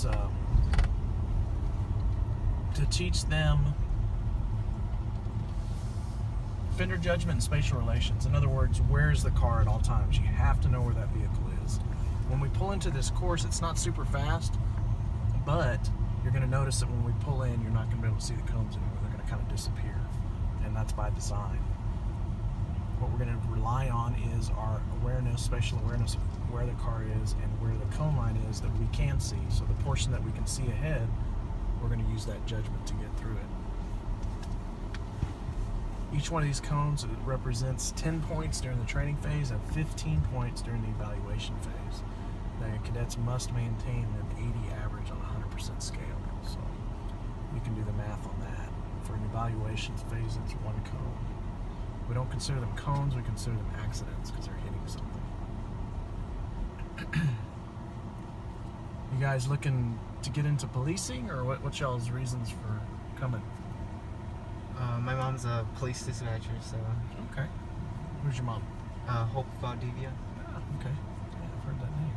is to teach them fender judgment and spatial relations. In other words, where's the car at all times? You have to know where that vehicle is. When we pull into this course, it's not super fast, but you're going to notice that when we pull in, you're not going to be able to see the cones anymore. They're going to kind of disappear, and that's by design. What we're going to rely on is our awareness, spatial awareness of where the car is and where the cone line is that we can see. So the portion that we can see ahead, we're going to use that judgment to get through it. Each one of these cones represents 10 points during the training phase and 15 points during the evaluation phase. The cadets must maintain an 80 average on a 100% scale. So you can do the math on that. For an evaluation phase, it's one cone. We don't consider them cones, we consider them accidents because they're hitting something. You guys looking to get into policing, or what's y'all's reasons for coming? My mom's a police dispatcher, so... Okay. Who's your mom? Hope Valdivia. Ah, okay. Yeah, I've heard that name.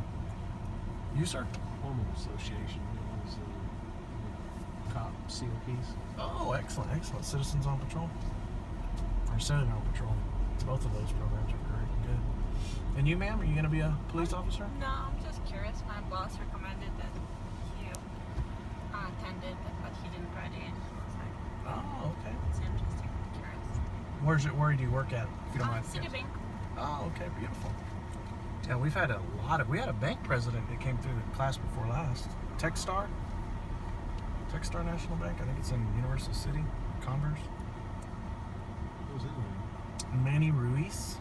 You, sir? Homeowner Association. It was cop COPs. Oh, excellent, excellent. Citizens on Patrol? Or Senate on Patrol. Both of those programs are great. Good. And you, ma'am, are you going to be a police officer? No, I'm just curious. My boss recommended that he attended, but he didn't graduate. So Oh, okay. it's interesting. Curious. Where do you work at, if you don't mind? Citibank. Oh, okay, beautiful. Yeah, we had a bank president that came through the class before last. Techstar National Bank, I think it's in Universal City, Converse. What was it? Manny Ruiz.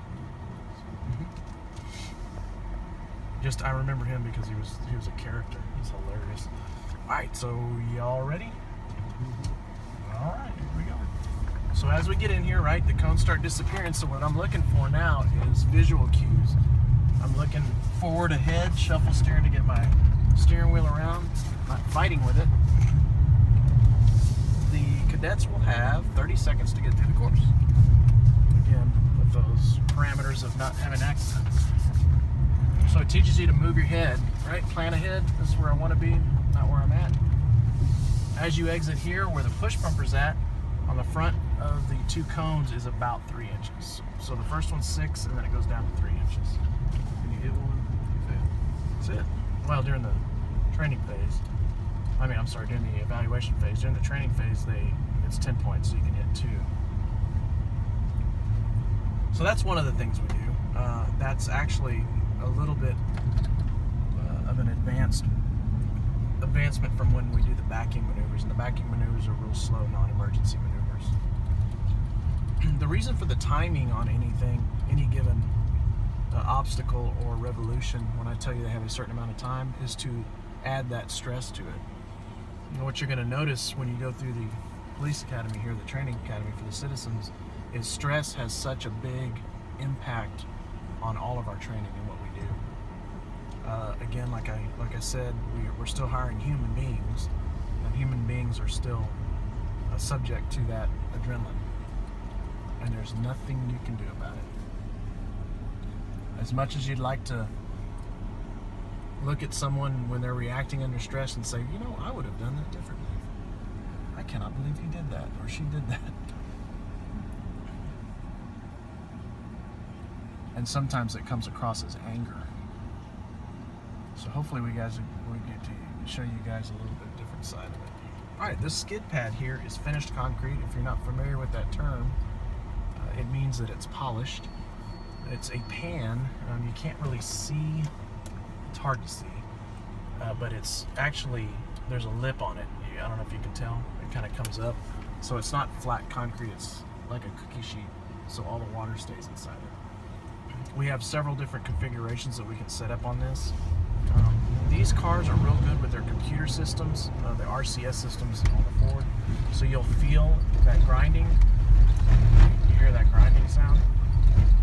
I remember him because he was a character. He's hilarious. All right, so y'all ready? All right, here we go. So as we get in here, right, the cones start disappearing. So what I'm looking for now is visual cues. I'm looking forward, ahead, shuffle steering to get my steering wheel around, not fighting with it. The cadets will have 30 seconds to get through the course. Again, with those parameters of not having accidents. So it teaches you to move your head, right? Plan ahead. This is where I want to be, not where I'm at. As you exit here, where the push bumper's at, on the front of the two cones is about 3 inches. So the first one's 6, and then it goes down to 3 inches. When you hit one, you fail. That's it. Well, during the training phase, during the evaluation phase. During the training phase, it's 10 points, so you can hit 2. So that's one of the things we do. That's actually a little bit of an advancement from when we do the backing maneuvers, and the backing maneuvers are real slow, non-emergency maneuvers. The reason for the timing on anything, any given obstacle or revolution, when I tell you they have a certain amount of time, is to add that stress to it. You know, what you're going to notice when you go through the police academy here, the training academy for the citizens, is stress has such a big impact on all of our training and what we do. Again, like I said, we're still hiring human beings, and human beings are still subject to that adrenaline, and there's nothing you can do about it. As much as you'd like to look at someone when they're reacting under stress and say, you know, I would have done that differently. I cannot believe he did that, or she did that. And sometimes it comes across as anger. So hopefully we get to show you guys a little bit different side of it. All right, this skid pad here is finished concrete. If you're not familiar with that term, it means that it's polished. It's a pan. You can't really see. It's hard to see, but it's actually, there's a lip on it. I don't know if you can tell. It kind of comes up, so it's not flat concrete. It's like a cookie sheet, so all the water stays inside it. We have several different configurations that we can set up on this. These cars are real good with their computer systems, the RCS systems on the Ford. So you'll feel that grinding. You hear that grinding sound?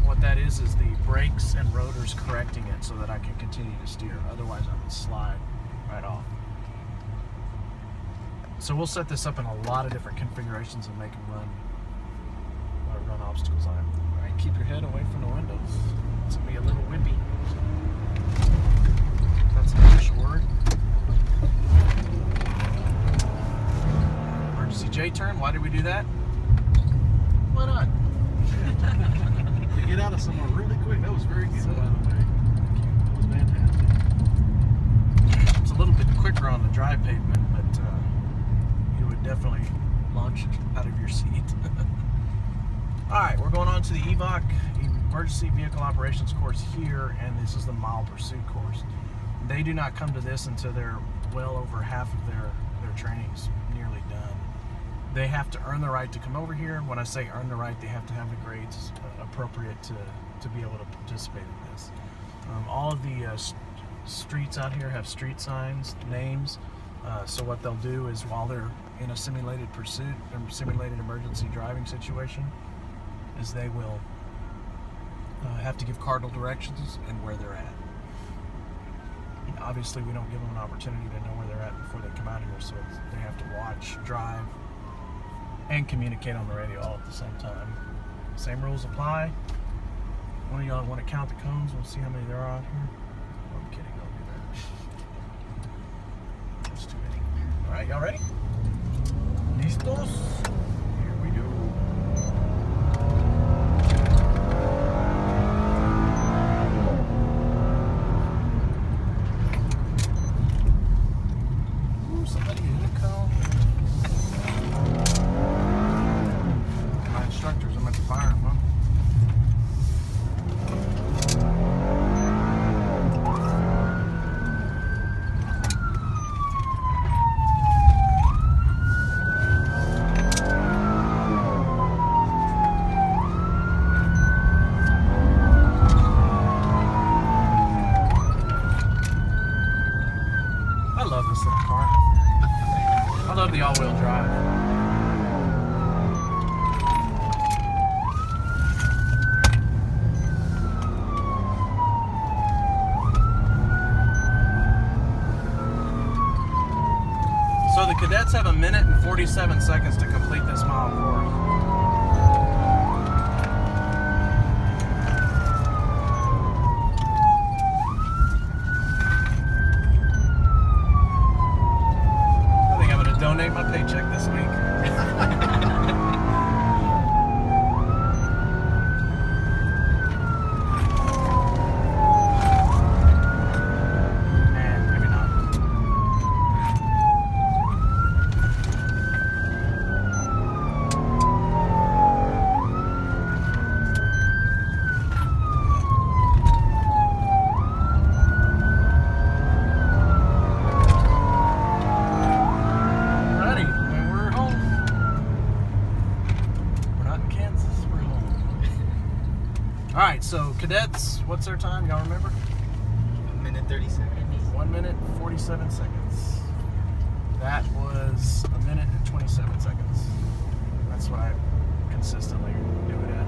What that is the brakes and rotors correcting it so that I can continue to steer. Otherwise, I would slide right off. So we'll set this up in a lot of different configurations and make them run obstacles on it. All right, keep your head away from the windows. It's gonna be a little whippy. That's an English word. right turn. Why did we do that? Why not? To get out of somewhere really quick. That was very good, by the way. That was fantastic. It's a little bit quicker on the dry pavement, but you would definitely launch out of your seat. All right, we're going on to the EVOC, Emergency Vehicle Operations course here, and this is the mile pursuit course. They do not come to this until they're well over half of their training's nearly done. They have to earn the right to come over here. When I say earn the right, they have to have the grades appropriate to be able to participate in this. All of the streets out here have street signs, names. So what they'll do is while they're in a simulated pursuit, a simulated emergency driving situation, is they will have to give cardinal directions and where they're at. And obviously, we don't give them an opportunity to know where they're at before they come out here, so they have to watch, drive, and communicate on the radio all at the same time. Same rules apply. One of y'all want to count the cones? We'll see how many there are out here. Oh, I'm kidding, don't do that. That's too many. All right, y'all ready? Listos? Here we go. Ooh, somebody hit a cone. My instructors, I'm at the fire them, huh? I love this little car. I love the all-wheel drive. So the cadets have 1 minute and 47 seconds to complete this mile course. I think I'm going to donate my paycheck this week. And maybe not. Ready? When we're home. We're not in Kansas, we're home. Alright, so cadets, what's their time? Y'all remember? 1 minute 30 seconds. 1 minute 47 seconds. That was 1 minute and 27 seconds. That's what I consistently do it at.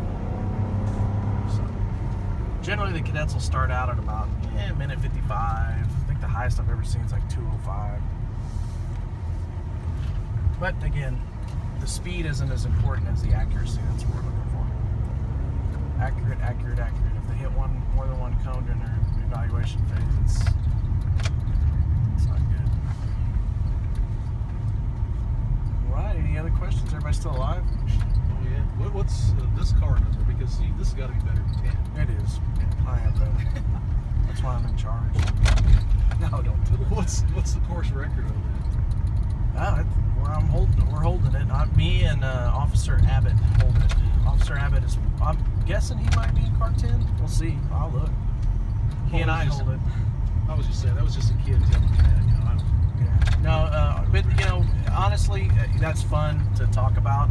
So, generally, the cadets will start out at about minute 55. I think the highest I've ever seen is like 2:05. But again, the speed isn't as important as the accuracy. That's what we're looking for. Accurate, accurate, accurate. If they hit more than one cone during their evaluation phase, it's not good. All right. Any other questions? Everybody still alive? Oh, yeah. What's this car number? Because see, this has got to be better than 10. It is. I am better. That's why I'm in charge. No, don't do it. What's the course record on that? We're holding it. Me and Officer Abbott hold it. Officer Abbott is. I'm guessing he might be in car 10. We'll see. I'll look. He and I hold it. I was just saying, that was just a kid telling me that. You know, I don't. Yeah. No, but you know, honestly, that's fun to talk about.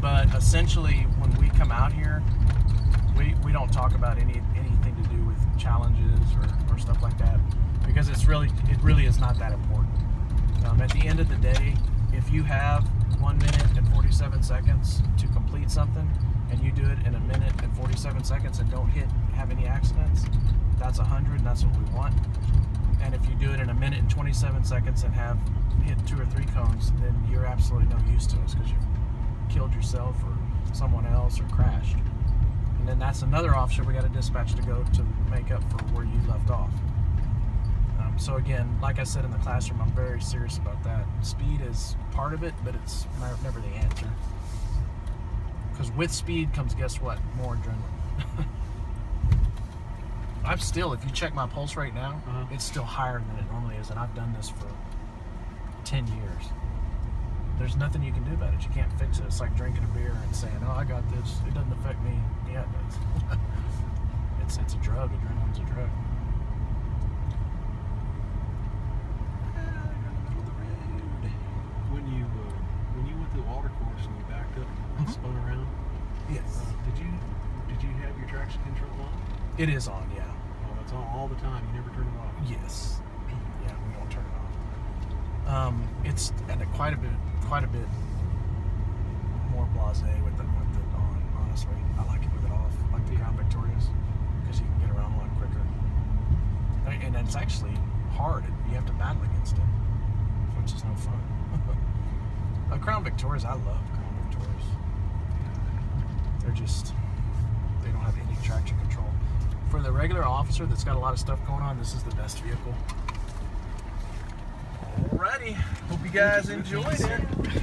But essentially, when we come out here, we don't talk about anything to do with challenges or stuff like that, because it really is not that important. At the end of the day, if you have 1 minute and 47 seconds to complete something, and you do it in 1 minute and 47 seconds and don't have any accidents, that's 100, and that's what we want. And if you do it in 1 minute and 27 seconds and have hit 2 or 3 cones, then you're absolutely no use to us, because you've killed yourself or someone else or crashed. And then that's another officer we got to dispatch to go to make up for where you left off. So again, like I said in the classroom, I'm very serious about that. Speed is part of it, but it's never the answer. Because with speed comes, guess what? More adrenaline. I'm still, if you check my pulse right now, it's still higher than it normally is, and I've done this for 10 years. There's nothing you can do about it. You can't fix it. It's like drinking a beer and saying, "Oh, I got this. It doesn't affect me." Yeah, it does. It's a drug. Adrenaline's a drug. When you went to the water course and you backed up and spun around, Yes. did you have your traction control on? It is on, yeah. Oh, it's on all the time. You never turn it off. Yes. Yeah, we don't turn it off. It's quite a bit more blasé with it on. Honestly, I like it with it off, like the Crown Victorias, because you can get around a lot quicker. And it's actually hard. You have to battle against it, which is no fun. Crown Victorias, I love Crown Victorias. They don't have any traction control. For the regular officer that's got a lot of stuff going on, this is the best vehicle. Alrighty, hope you guys enjoyed it.